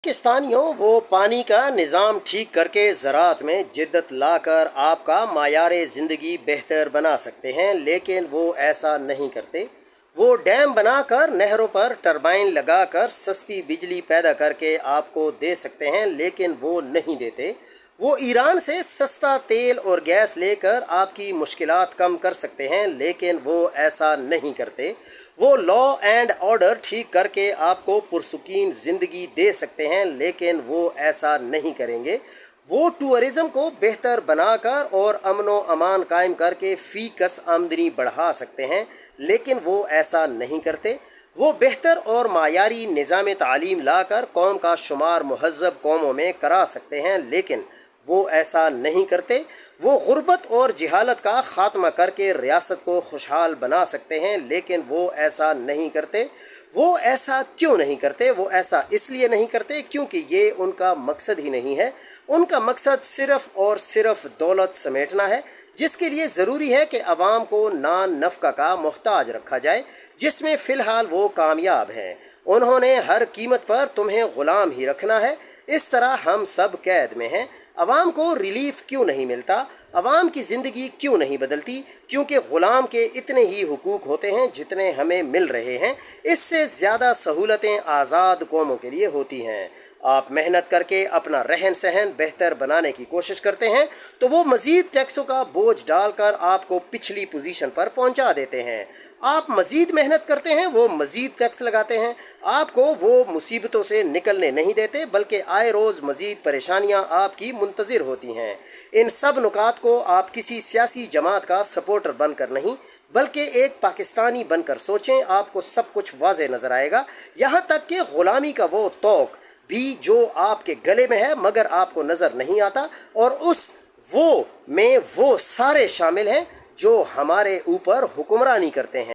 पाकिस्तानियों वो पानी का निज़ाम ठीक करके ज़राअत में जिद्दत लाकर आपका मायार ज़िंदगी बेहतर बना सकते हैं, लेकिन वो ऐसा नहीं करते। वो डैम बनाकर नहरों पर टरबाइन लगाकर सस्ती बिजली पैदा करके आपको दे सकते हैं, लेकिन वो नहीं देते। वो ईरान से सस्ता तेल और गैस लेकर आपकी मुश्किलात कम कर सकते हैं, लेकिन वो ऐसा नहीं करते। वो लॉ एंड ऑर्डर ठीक करके आपको पुरसुकीन ज़िंदगी दे सकते हैं, लेकिन वो ऐसा नहीं करेंगे। वो टूरिज़्म को बेहतर बनाकर और अमन व अमान कायम करके फ़ी कस आमदनी बढ़ा सकते हैं, लेकिन वो ऐसा नहीं करते। वो बेहतर और मायारी निज़ाम तालीम लाकर कौम का शुमार महज़्ज़ब कौमों में करा सकते हैं, लेकिन वो ऐसा नहीं करते। वो गुर्बत और जहालत का ख़ात्मा करके रियासत को खुशहाल बना सकते हैं, लेकिन वो ऐसा नहीं करते। वो ऐसा क्यों नहीं करते? वो ऐसा इसलिए नहीं करते क्योंकि ये उनका मकसद ही नहीं है। उनका मकसद सिर्फ़ और सिर्फ दौलत समेटना है, जिसके लिए ज़रूरी है कि अवाम को नान नफ़क़ा का मोहताज रखा जाए, जिसमें फ़िलहाल वो कामयाब हैं। उन्होंने हर कीमत पर तुम्हें ग़ुलाम ही रखना है। इस तरह हम सब कैद में हैं। अवाम को रिलीफ क्यों नहीं मिलता? अवाम की ज़िंदगी क्यों नहीं बदलती? क्योंकि ग़ुलाम के इतने ही हुकूक होते हैं जितने हमें मिल रहे हैं। इससे ज़्यादा सहूलतें आज़ाद कौमों के लिए होती हैं। आप मेहनत करके अपना रहन सहन बेहतर बनाने की कोशिश करते हैं तो वो मज़ीद टैक्सों का बोझ डालकर आपको पिछली पोजीशन पर पहुंचा देते हैं। आप मज़ीद मेहनत करते हैं, वो मज़ीद टैक्स लगाते हैं। आपको वो मुसीबतों से निकलने नहीं देते, बल्कि आए रोज़ मज़ीद परेशानियां आपकी मुंतज़िर होती हैं। इन सब नुकात को आप किसी सियासी जमात का सपोर्टर बनकर नहीं, बल्कि एक पाकिस्तानी बनकर सोचें। आपको सब कुछ वाज़े नज़र आएगा, यहाँ तक कि ग़ुलामी का वो तौक भी जो आपके गले में है मगर आपको नज़र नहीं आता, और उस वो में वो सारे शामिल हैं जो हमारे ऊपर हुक्मरानी करते हैं।